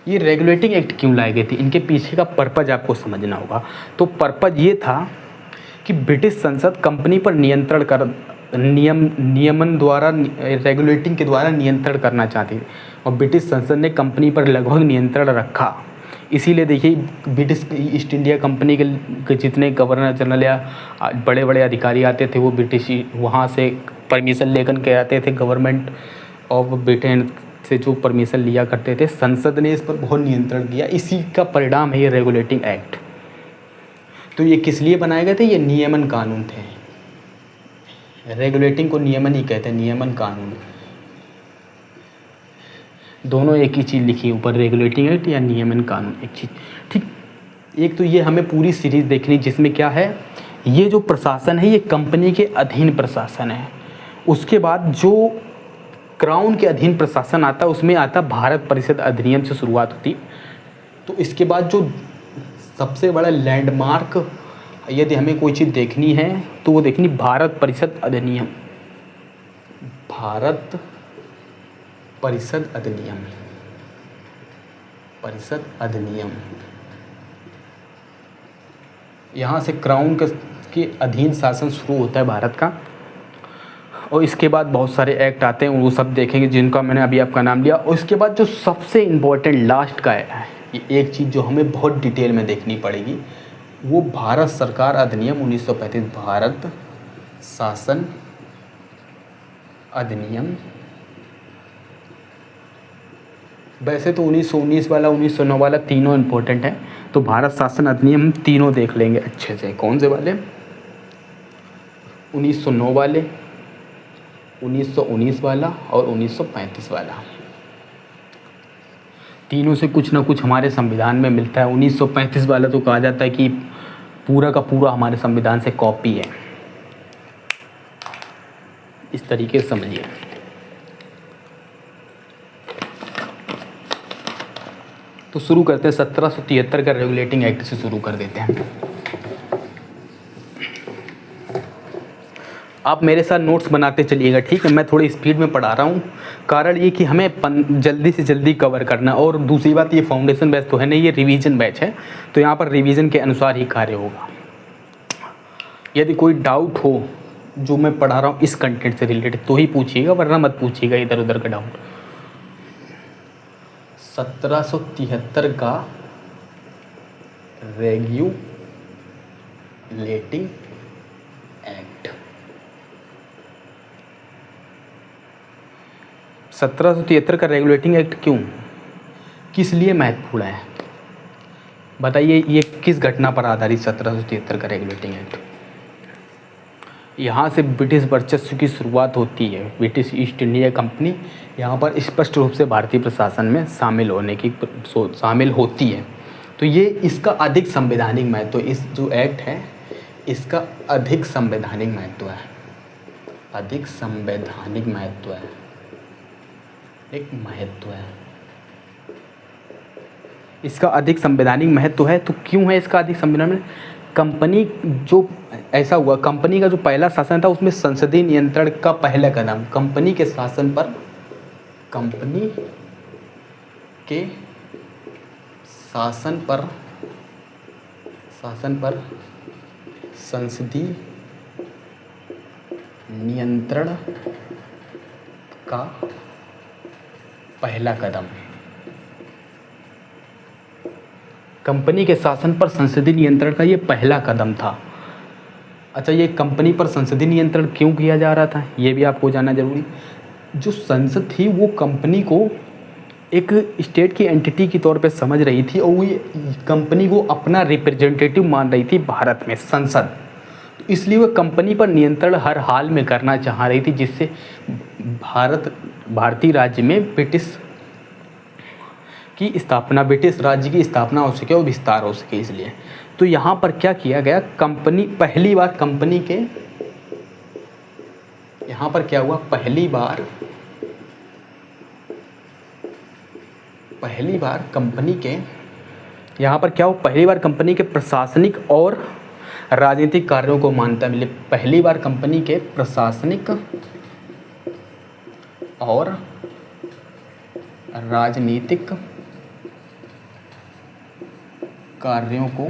ये रेगुलेटिंग एक्ट क्यों लाए गए थे, इनके पीछे का पर्पज आपको समझना होगा। तो पर्पज ये था कि ब्रिटिश संसद कंपनी पर नियमन द्वारा, रेगुलेटिंग के द्वारा नियंत्रण करना चाहती थी और ब्रिटिश संसद ने कंपनी पर लगभग नियंत्रण रखा। इसीलिए देखिए ब्रिटिश ईस्ट इंडिया कंपनी के जितने गवर्नर जनरल या बड़े बड़े अधिकारी आते थे वो ब्रिटिश वहाँ से परमिशन लेकर के आते थे, गवर्नमेंट ऑफ ब्रिटेन से जो परमिशन लिया करते थे। संसद ने इस पर बहुत नियंत्रण किया, इसी का परिणाम है ये रेगुलेटिंग एक्ट। तो ये किस लिए बनाए गए थे, ये नियमन कानून थे। रेगुलेटिंग को नियमन ही कहते हैं, नियमन कानून, दोनों एक ही चीज़ लिखी है ऊपर, रेगुलेटिंग एक्ट या नियमन कानून एक चीज़, ठीक। एक तो ये हमें पूरी सीरीज़ देखनी, जिसमें क्या है, ये जो प्रशासन है ये कंपनी के अधीन प्रशासन है। उसके बाद जो क्राउन के अधीन प्रशासन आता है उसमें आता भारत परिषद अधिनियम से शुरुआत होती। तो इसके बाद जो सबसे बड़ा लैंडमार्क, यदि हमें कोई चीज़ देखनी है तो वो देखनी भारत परिषद अधिनियम, यहाँ से क्राउन के अधीन शासन शुरू होता है भारत का। और इसके बाद बहुत सारे एक्ट आते हैं, वो सब देखेंगे जिनका मैंने अभी आपका नाम लिया। और इसके बाद जो सबसे इम्पोर्टेंट लास्ट का है, ये एक चीज़ जो हमें बहुत डिटेल में देखनी पड़ेगी, वो भारत सरकार अधिनियम 1935, भारत शासन अधिनियम। वैसे तो 1919 वाला, 1909 वाला तीनों इम्पोर्टेंट है, तो भारत शासन अधिनियम हम तीनों देख लेंगे अच्छे से। कौन से वाले, 1909 वाले, 1919 वाला और 1935 वाला, तीनों से कुछ ना कुछ हमारे संविधान में मिलता है। 1935 वाला तो कहा जाता है कि पूरा का पूरा हमारे संविधान से कॉपी है, इस तरीके से समझिए। तो शुरू करते हैं 1773 का रेगुलेटिंग एक्ट से शुरू कर देते हैं। आप मेरे साथ नोट्स बनाते चलिएगा, ठीक है। मैं थोड़ी स्पीड में पढ़ा रहा हूँ, कारण ये कि हमें जल्दी से जल्दी कवर करना। और दूसरी बात, ये फाउंडेशन बैच तो है नहीं, ये रिवीजन बैच है, तो यहाँ पर रिवीजन के अनुसार ही कार्य होगा। यदि कोई डाउट हो जो मैं पढ़ा रहा हूँ इस कंटेंट से रिलेटेड तो ही पूछिएगा, वरना मत पूछिएगा इधर उधर का डाउट। 1773 का रेगुलेटिंग एक्ट। 1773 का रेगुलेटिंग एक्ट क्यों, किस लिए महत्वपूर्ण है, बताइए। ये किस घटना पर आधारित 1773 का रेगुलेटिंग एक्ट? यहाँ से ब्रिटिश वर्चस्व की शुरुआत होती है। ब्रिटिश ईस्ट इंडिया कंपनी यहाँ पर स्पष्ट रूप से भारतीय प्रशासन में शामिल होती है। तो ये इसका अधिक संवैधानिक महत्व, इस जो एक्ट है इसका अधिक संवैधानिक महत्व है, अधिक संवैधानिक महत्व है, एक महत्व है इसका अधिक संवैधानिक महत्व है। तो क्यों है इसका अधिक संवैधानिक? कंपनी जो ऐसा हुआ, कंपनी का जो पहला शासन था उसमें संसदीय नियंत्रण का पहला कदम, कंपनी के शासन पर संसदीय नियंत्रण का पहला कदम, कंपनी के शासन पर संसदीय नियंत्रण का ये पहला कदम था। अच्छा, ये कंपनी पर संसदीय नियंत्रण क्यों किया जा रहा था, ये भी आपको जानना जरूरी। जो संसद थी वो कंपनी को एक स्टेट की एंटिटी के तौर पे समझ रही थी और वो कंपनी को अपना रिप्रेजेंटेटिव मान रही थी भारत में, संसद। तो इसलिए वो कंपनी पर नियंत्रण हर हाल में करना चाह रही थी, जिससे भारतीय राज्य में ब्रिटिश राज्य की स्थापना हो सके और विस्तार हो सके। इसलिए तो यहाँ पर क्या किया गया, पहली बार कंपनी के यहाँ पर क्या हुआ, पहली बार कंपनी के प्रशासनिक और राजनीतिक कार्यों को मान्यता मिली। पहली बार कंपनी के प्रशासनिक और राजनीतिक कार्यों को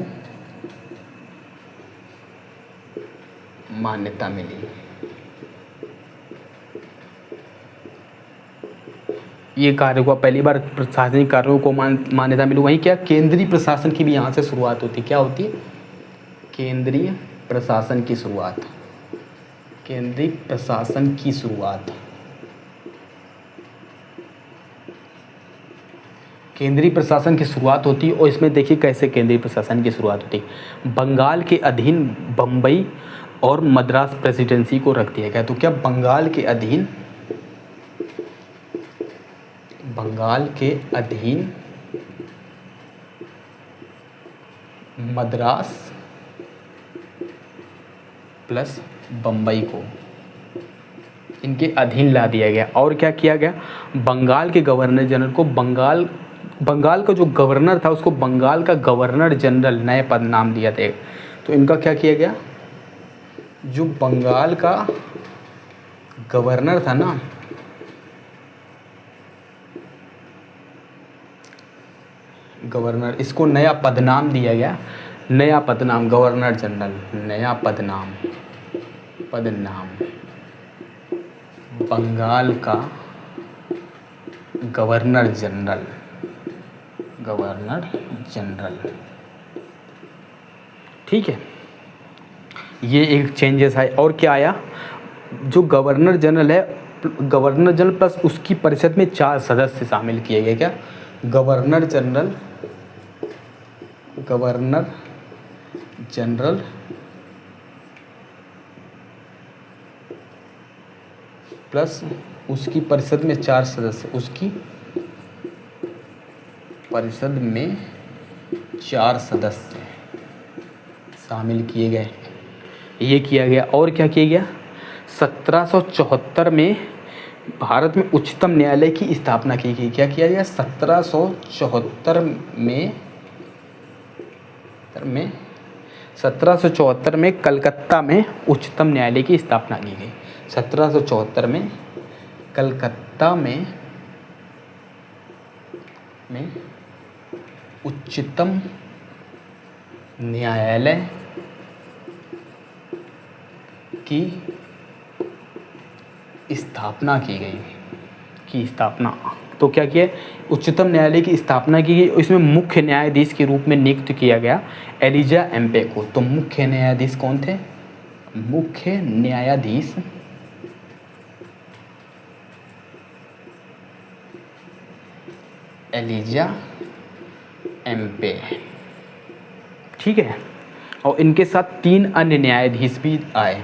मान्यता मिली। ये कार्य हुआ, पहली बार प्रशासनिक कार्यों को मान्यता मिली। वहीं क्या, केंद्रीय प्रशासन की भी यहाँ से शुरुआत होती। क्या होती है? केंद्रीय प्रशासन की शुरुआत। केंद्रीय प्रशासन की शुरुआत होती है। और इसमें देखिए कैसे केंद्रीय प्रशासन की शुरुआत होती है। बंगाल के अधीन बम्बई और मद्रास प्रेसिडेंसी को रख दिया गया। तो क्या बंगाल के अधीन मद्रास प्लस बम्बई को इनके अधीन ला दिया गया। और क्या किया गया, बंगाल के गवर्नर जनरल को बंगाल का जो गवर्नर था उसको बंगाल का गवर्नर जनरल नए पद नाम दिया था। तो इनका क्या किया गया, जो बंगाल का गवर्नर था ना, गवर्नर, इसको नया पदनाम दिया गया, नया पदनाम गवर्नर जनरल, नया पदनाम बंगाल का गवर्नर जनरल। ठीक है, ये एक चेंजेस है। और क्या आया, जो गवर्नर जनरल है, गवर्नर जनरल प्लस उसकी परिषद में 4 सदस्य शामिल किए गए। क्या, गवर्नर जनरल प्लस उसकी परिषद में 4 सदस्य, उसकी परिषद में 4 सदस्य शामिल किए गए। ये किया गया। और क्या किया गया, 1774 में भारत में उच्चतम न्यायालय की स्थापना की गई। क्या किया गया, 1774 में 1774 में कलकत्ता में उच्चतम न्यायालय की स्थापना की गई। 1774 में कलकत्ता में उच्चतम न्यायालय की स्थापना की गई। तो क्या किया, उच्चतम न्यायालय की स्थापना की गई। इसमें मुख्य न्यायाधीश के रूप में नियुक्त किया गया एलिजा एम्पे को। तो मुख्य न्यायाधीश कौन थे? मुख्य न्यायाधीश एलिजा एम्पे, ठीक है। और इनके साथ 3 अन्य न्यायाधीश भी आए।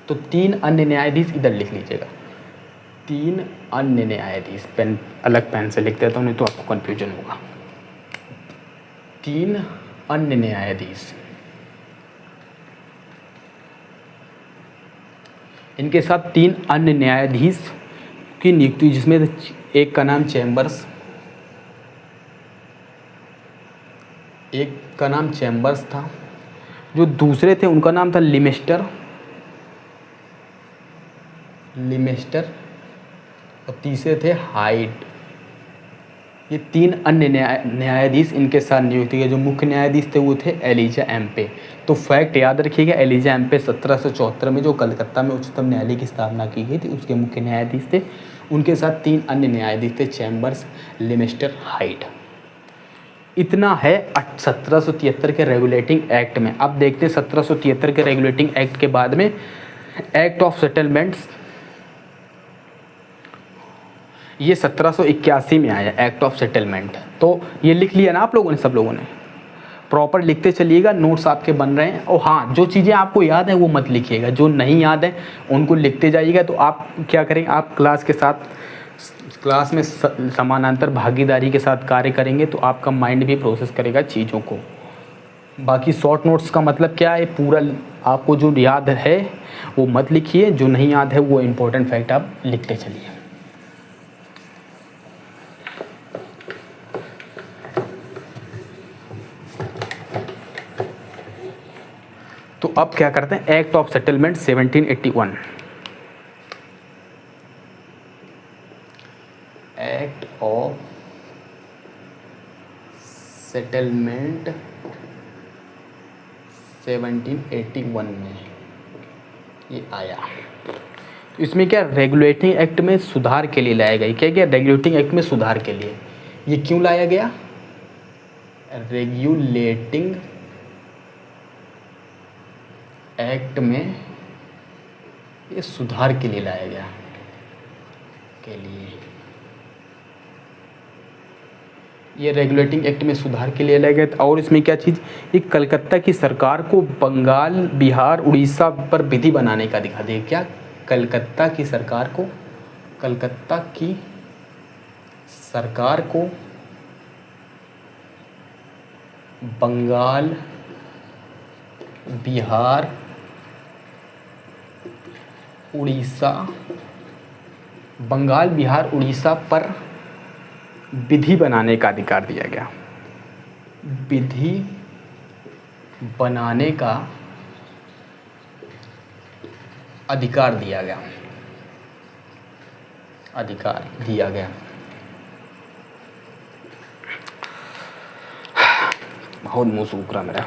तो 3 अन्य न्यायाधीश इधर लिख लीजिएगा, 3 अन्य न्यायाधीश। पेन अलग पेन से लिख देता हूँ, नहीं तो आपको कन्फ्यूजन होगा। 3 अन्य न्यायाधीश, इनके साथ 3 अन्य न्यायाधीश की नियुक्ति, जिसमें एक का नाम चैम्बर्स था। जो दूसरे थे उनका नाम था लिमेस्टर, और तीसरे थे हाइड। ये 3 अन्य न्यायाधीश इनके साथ नियुक्त किए। जो मुख्य न्यायाधीश थे वो थे एलिजा एम्पे। तो फैक्ट याद रखिएगा, एलिजा एम्पे 1774 में जो कलकत्ता में उच्चतम न्यायालय की स्थापना की गई थी उसके मुख्य न्यायाधीश थे। उनके साथ 3 अन्य न्यायाधीश थे, चैम्बर्स, लिमेस्टर, हाइड। इतना है 1773 के रेगुलेटिंग एक्ट में। अब देखते हैं 1773 के रेगुलेटिंग एक्ट के बाद में एक्ट ऑफ सेटलमेंट्स, ये 1781 में आया एक्ट ऑफ सेटलमेंट। तो ये लिख लिया ना आप लोगों ने, सब लोगों ने प्रॉपर लिखते चलिएगा, नोट्स आपके बन रहे हैं। और हाँ, जो चीज़ें आपको याद है वो मत लिखिएगा, जो नहीं याद है उनको लिखते जाइएगा। तो आप क्या करेंगे, आप क्लास में समानांतर भागीदारी के साथ कार्य करेंगे तो आपका माइंड भी प्रोसेस करेगा चीज़ों को। बाकी शॉर्ट नोट्स का मतलब क्या है, पूरा आपको जो याद है वो मत लिखिए, जो नहीं याद है वो इम्पोर्टेंट फैक्ट आप लिखते चलिए। तो अब क्या करते हैं, act of settlement 1781। Act of settlement 1781 में ये आया। तो इसमें क्या, रेगुलेटिंग एक्ट में सुधार के लिए लाया गया। क्या रेगुलेटिंग एक्ट में सुधार के लिए ये क्यों लाया गया? रेगुलेटिंग एक्ट में ये सुधार के लिए लाया गया, ये रेगुलेटिंग एक्ट में सुधार के लिए लाया गया। और इसमें क्या चीज़, ये कलकत्ता की सरकार को बंगाल, बिहार, उड़ीसा पर विधि बनाने का दिखा दे। क्या, कलकत्ता की सरकार को बंगाल, बिहार, उड़ीसा पर विधि बनाने का अधिकार दिया गया। विधि बनाने का अधिकार दिया गया। बहुत मुँह सूख रहा मेरा।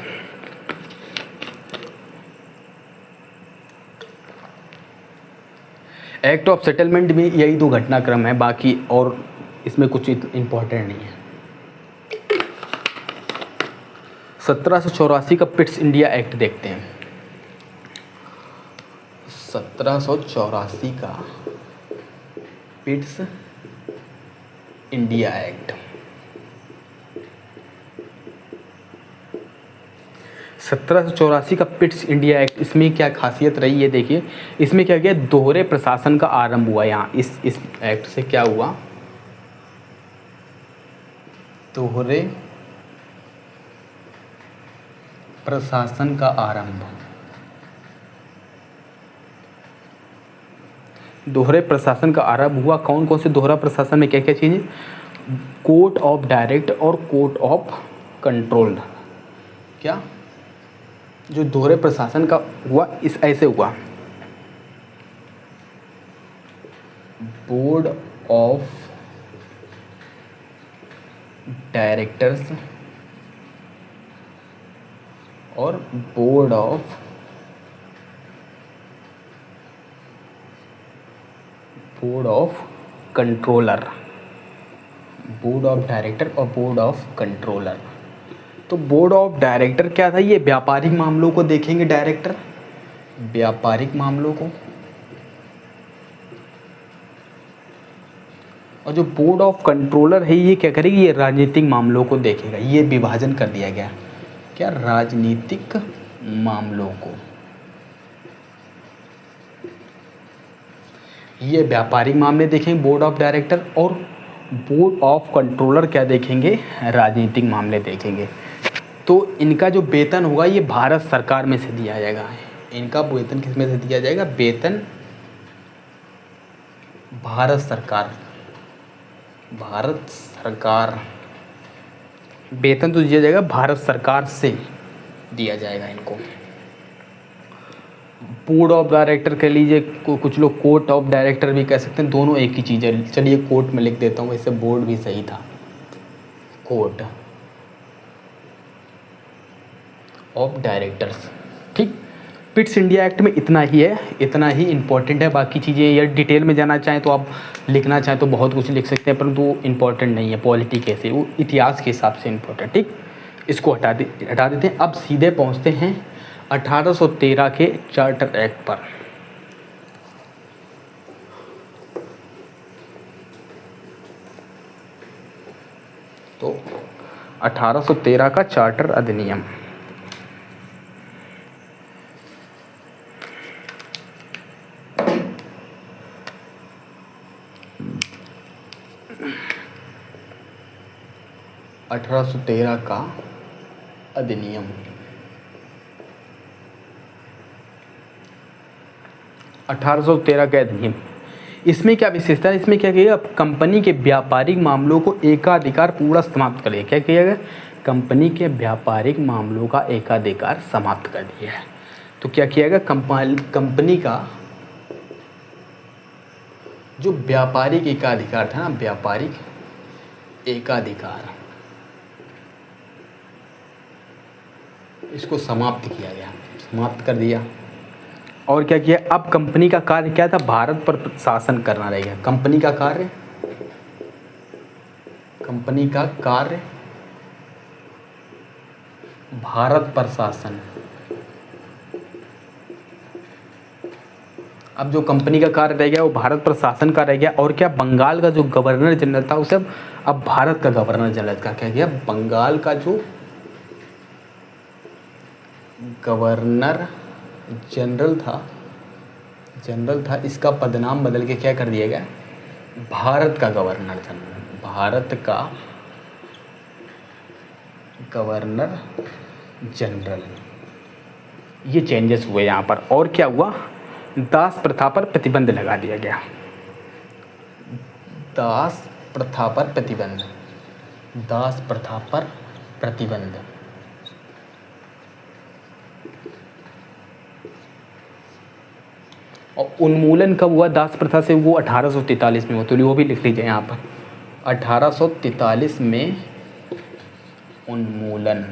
एक्ट ऑफ सेटलमेंट में यही 2 घटनाक्रम है, बाकी और इसमें कुछ इम्पोर्टेंट नहीं है। 1784 का पिट्स इंडिया एक्ट देखते हैं। 1784 का पिट्स इंडिया एक्ट। 1784 का पिट्स इंडिया एक्ट, इसमें क्या खासियत रही है देखिए। इसमें क्या किया, दोहरे प्रशासन का आरंभ हुआ। यहाँ इस एक्ट से क्या हुआ, दोहरे प्रशासन का आरंभ। दोहरे प्रशासन का आरंभ हुआ। कौन कौन से दोहरा प्रशासन में क्या क्या चीज़ें, कोर्ट ऑफ डायरेक्ट और कोर्ट ऑफ कंट्रोल। क्या, जो दोहरे प्रशासन का हुआ इस ऐसे हुआ, बोर्ड ऑफ डायरेक्टर्स और board of controller, board of director और बोर्ड ऑफ कंट्रोलर। तो बोर्ड ऑफ डायरेक्टर क्या था, ये व्यापारिक मामलों को देखेंगे डायरेक्टर, व्यापारिक मामलों को, और जो बोर्ड ऑफ कंट्रोलर है ये क्या करेगी, ये राजनीतिक मामलों को देखेगा। ये विभाजन कर दिया गया, क्या, राजनीतिक मामलों को। ये व्यापारिक मामले देखेंगे बोर्ड ऑफ डायरेक्टर, और बोर्ड ऑफ कंट्रोलर क्या देखेंगे, राजनीतिक मामले देखेंगे। तो इनका जो वेतन होगा ये भारत सरकार में से दिया जाएगा। इनका वेतन किस में से दिया जाएगा, वेतन भारत सरकार, भारत सरकार, वेतन तो दिया जाएगा भारत सरकार से दिया जाएगा इनको। बोर्ड ऑफ डायरेक्टर कह लीजिए, कुछ लोग कोर्ट ऑफ डायरेक्टर भी कह सकते हैं, दोनों एक ही चीज़ है। चलिए कोर्ट में लिख देता हूँ, वैसे बोर्ड भी सही था, कोर्ट ऑफ डायरेक्टर्स। ठीक, पिट्स इंडिया एक्ट में इतना ही है, इतना ही इम्पोर्टेंट है। बाकी चीज़ें या डिटेल में जाना चाहें तो आप लिखना चाहें तो बहुत कुछ लिख सकते हैं, परंतु वो इम्पोर्टेंट नहीं है, पॉलिटी कैसे, वो इतिहास के हिसाब से इम्पोर्टेंट। ठीक, इसको हटा देते हैं। अब सीधे पहुंचते हैं 1813 के चार्टर एक्ट पर। तो 1813 का चार्टर अधिनियम, का अधिनियम। का अधिनियम, इसमें क्या विशेषता है, इसमें क्या किया, कंपनी के व्यापारिक मामलों को एकाधिकार पूरा समाप्त कर दिया। क्या किया गया, कंपनी के व्यापारिक मामलों का एकाधिकार समाप्त कर दिया है। तो क्या किया गया, कंपनी का जो व्यापारिक एकाधिकार था ना, व्यापारिक एकाधिकार, इसको समाप्त किया गया, समाप्त कर दिया। और क्या किया, अब कंपनी का कार्य क्या था, भारत पर शासन करना रहेगा। कंपनी का कार्य, कंपनी का कार्य भारत पर शासन। अब जो कंपनी का कार्य रह गया वो भारत पर शासन का रह गया। और क्या, बंगाल का जो गवर्नर जनरल था उसे अब भारत का गवर्नर जनरल का क्या गया, बंगाल का जो गवर्नर जनरल था, इसका पदनाम बदल के क्या कर दिया गया, भारत का गवर्नर जनरल, भारत का गवर्नर जनरल। ये चेंजेस हुए यहाँ पर। और क्या हुआ, दास प्रथा पर प्रतिबंध लगा दिया गया, दास प्रथा पर प्रतिबंध, दास प्रथा पर प्रतिबंध। और उन्मूलन कब हुआ दास प्रथा से, वो 1843 में हुआ। तो वो भी लिख लीजिए यहाँ पर, 1843 में उन्मूलन।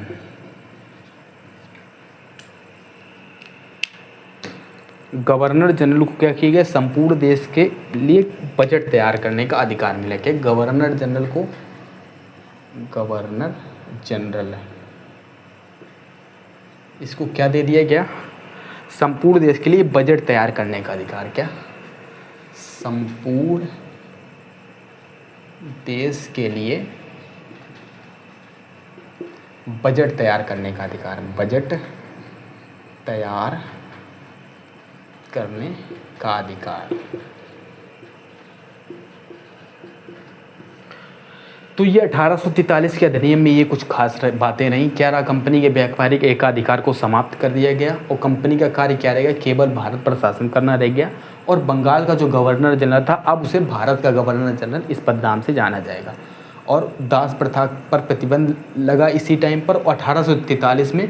गवर्नर जनरल को क्या किया गया, संपूर्ण देश के लिए बजट तैयार करने का अधिकार मिला। क्या, गवर्नर जनरल को, गवर्नर जनरल इसको क्या दे दिया गया, संपूर्ण देश के लिए बजट तैयार करने का अधिकार। क्या, संपूर्ण देश के लिए बजट तैयार करने का अधिकार, बजट तैयार करने का अधिकार। तो ये 1843 के अधिनियम में ये कुछ खास बातें नहीं। क्या रहा, कंपनी के व्यापारिक एकाधिकार को समाप्त कर दिया गया और कंपनी का कार्य क्या रहेगा, केवल भारत पर शासन करना रह गया। और बंगाल का जो गवर्नर जनरल था अब उसे भारत का गवर्नर जनरल इस पदनाम से जाना जाएगा। और दास प्रथा पर प्रतिबंध लगा इसी टाइम पर। 1843 में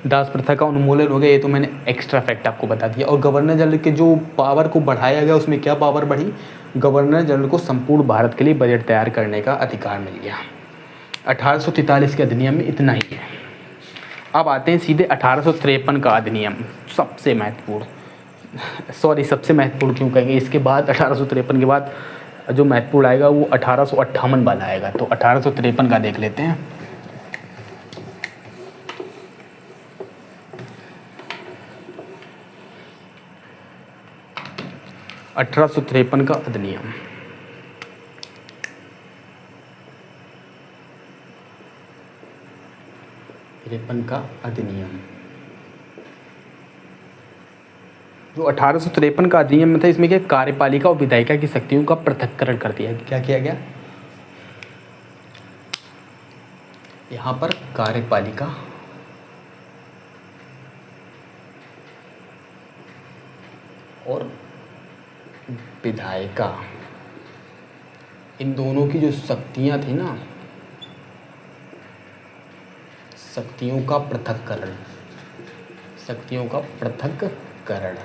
दास प्रथा का उन्मूलन हो गया, ये तो मैंने एक्स्ट्रा फैक्ट आपको बता दिया। और गवर्नर जनरल के जो पावर को बढ़ाया गया उसमें क्या पावर बढ़ी, गवर्नर जनरल को संपूर्ण भारत के लिए बजट तैयार करने का अधिकार मिल गया। 1843 के अधिनियम में इतना ही है। अब आते हैं सीधे 1853 का अधिनियम, सबसे महत्वपूर्ण। सॉरी, सबसे महत्वपूर्ण क्यों कहेंगे, इसके बाद 1853 के बाद जो महत्वपूर्ण आएगा वो 1858 वाला आएगा। तो 1853 का देख लेते हैं। अठारह सौ तिरपन का अधिनियम। तिरपन का अधिनियम जो 1853 का अधिनियम में था, इसमें क्या कार्यपालिका और विधायिका की शक्तियों का पृथक्करण कर दिया। क्या किया गया यहाँ पर, कार्यपालिका और विधायिका, इन दोनों की जो शक्तियां थी ना, शक्तियों का पृथक्करण, शक्तियों का पृथक्करण,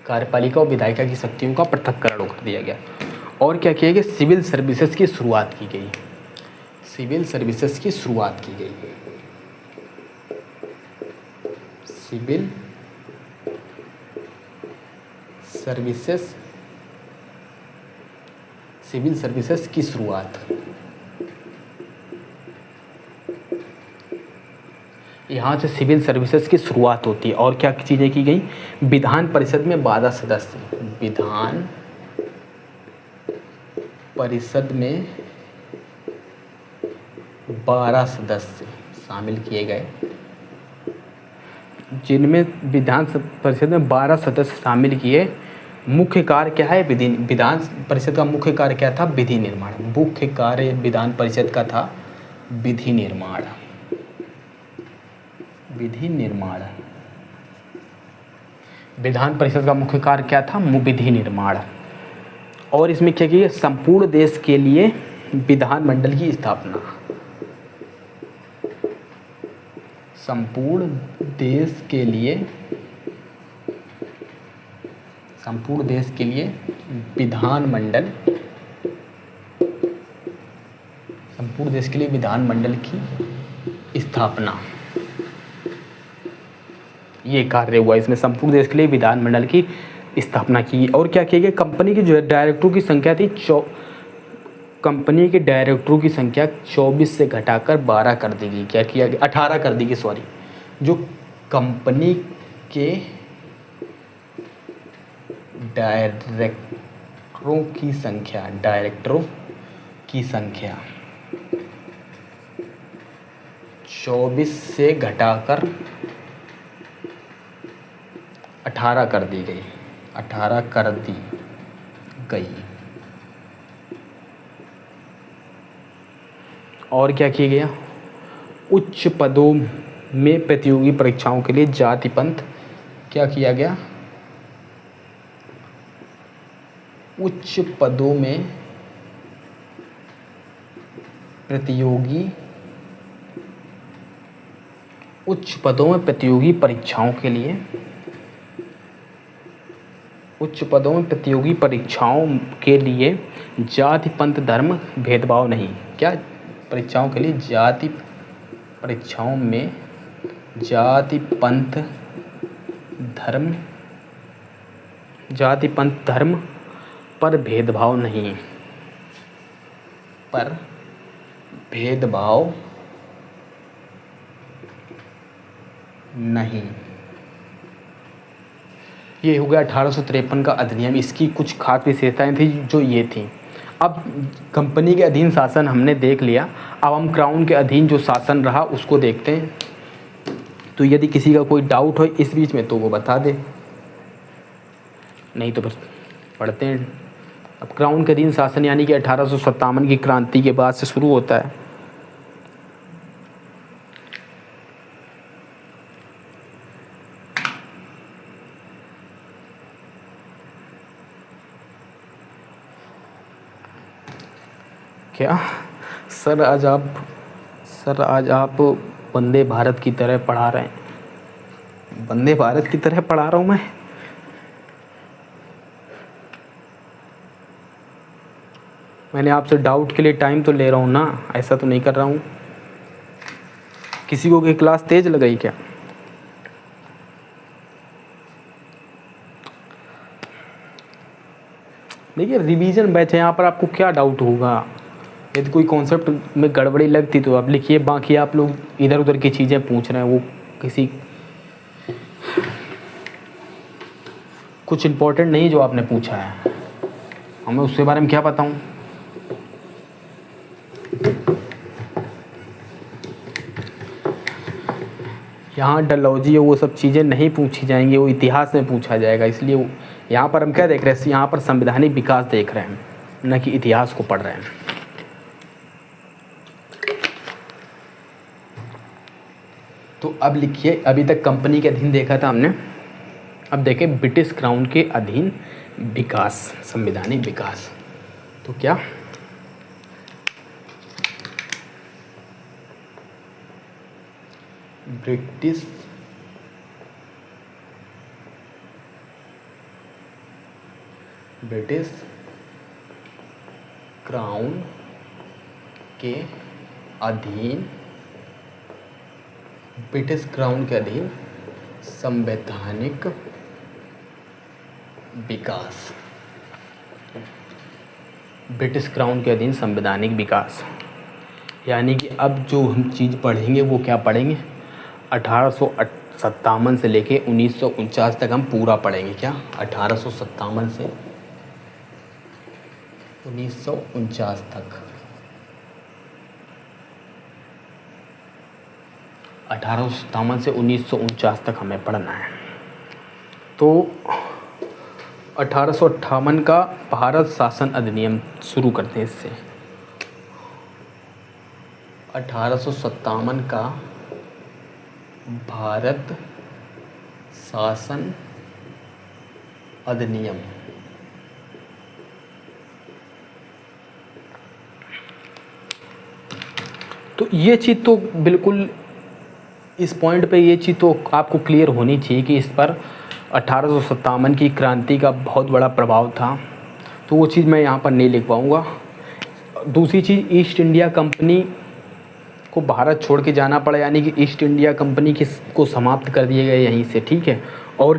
कार्यपालिका और विधायिका की शक्तियों का पृथक्करण कर दिया गया। और क्या किया गया, सिविल सर्विसेज की शुरुआत की गई। सिविल सर्विसेज की शुरुआत की गई। सिविल सर्विसेज, सिविल सर्विसेज की शुरुआत, यहाँ से सिविल सर्विसेज की शुरुआत होती है। और क्या चीज़ें की गई, विधान परिषद में 12 सदस्य, विधान परिषद में 12 सदस्य शामिल किए गए, जिनमें विधान परिषद में 12 सदस्य शामिल किए। मुख्य कार्य क्या है, विधान परिषद का मुख्य कार्य क्या था, विधि निर्माण। मुख्य कार्य विधान परिषद का था विधि निर्माण, विधि निर्माण। विधान परिषद का मुख्य कार्य क्या था, विधि निर्माण। और इसमें क्या किया, संपूर्ण देश के लिए विधानमंडल की स्थापना, संपूर्ण देश के लिए, संपूर्ण देश के लिए विधानमंडल, संपूर्ण देश के लिए विधानमंडल की स्थापना, ये कार्य हुआ इसमें। संपूर्ण देश के लिए विधानमंडल की स्थापना की। और क्या किया गया, कंपनी के जो डायरेक्टरों की संख्या थी, कंपनी के डायरेक्टरों की संख्या 24 से घटाकर 12 कर दी गई। क्या किया गया, 18 कर दी गई, सॉरी। जो कंपनी के डायरेक्टरों की संख्या, डायरेक्टरों की संख्या 24 से घटाकर 18 कर दी गई, 18 कर दी गई। और क्या किया गया, उच्च पदों में प्रतियोगी परीक्षाओं के लिए जाति पंथ, क्या किया गया, उच्च पदों में प्रतियोगी, उच्च पदों में प्रतियोगी परीक्षाओं के लिए, उच्च पदों में प्रतियोगी परीक्षाओं के लिए जाति पंथ धर्म भेदभाव नहीं। क्या, परीक्षाओं के लिए जाति, परीक्षाओं में जाति पंथ धर्म, जाति पंथ धर्म पर भेदभाव नहीं, पर भेदभाव नहीं। ये हो गया 1853 का अधिनियम। इसकी कुछ खास विशेषताएं थी जो ये थी। अब कंपनी के अधीन शासन हमने देख लिया, अब हम क्राउन के अधीन जो शासन रहा उसको देखते हैं। तो यदि किसी का कोई डाउट हो इस बीच में तो वो बता दे, नहीं तो बस पढ़ते हैं। अब क्राउन के अधीन शासन यानी कि 1857 की क्रांति के बाद से शुरू होता है। क्या सर आज आप वंदे भारत की तरह पढ़ा रहे हैं। वंदे भारत की तरह पढ़ा रहा हूँ मैं? मैंने आपसे डाउट के लिए टाइम तो ले रहा हूँ ना, ऐसा तो नहीं कर रहा हूँ। किसी को की क्लास तेज लग गई क्या? देखिए रिवीजन बैच है, यहाँ पर आपको क्या डाउट होगा? यदि कोई कॉन्सेप्ट में गड़बड़ी लगती तो आप लिखिए, बाकी आप लोग इधर उधर की चीज़ें पूछ रहे हैं, वो किसी कुछ इम्पोर्टेंट नहीं जो आपने पूछा है, हमें उसके बारे में क्या बताऊं। यहाँ डलहौजी वो सब चीज़ें नहीं पूछी जाएंगी, वो इतिहास में पूछा जाएगा। इसलिए यहाँ पर हम क्या देख रहे हैं, यहाँ पर संवैधानिक विकास देख रहे हैं, न कि इतिहास को पढ़ रहे हैं। तो अब लिखिए, अभी तक कंपनी के अधीन देखा था हमने, अब देखें ब्रिटिश क्राउन के अधीन विकास, संवैधानिक विकास। तो क्या ब्रिटिश क्राउन के अधीन, ब्रिटिश क्राउन के अधीन संवैधानिक विकास, ब्रिटिश क्राउन के अधीन संवैधानिक विकास। यानी कि अब जो हम चीज़ पढ़ेंगे वो क्या पढ़ेंगे, 1857 से लेके 1949 तक हम पूरा पढ़ेंगे। क्या 1857 से 1949 तक, 1857 से 1949 तक हमें पढ़ना है। तो 1858 का भारत शासन अधिनियम शुरू करते हैं इससे। 1857 का भारत शासन अधिनियम, तो ये चीज़ तो बिल्कुल इस पॉइंट पे ये चीज़ तो आपको क्लियर होनी चाहिए कि इस पर 1857 की क्रांति का बहुत बड़ा प्रभाव था। तो वो चीज़ मैं यहाँ पर नहीं लिख पाऊँगा। दूसरी चीज़, ईस्ट इंडिया कंपनी को भारत छोड़ के जाना पड़ा, यानी कि ईस्ट इंडिया कंपनी को समाप्त कर दिए गए यहीं से, ठीक है। और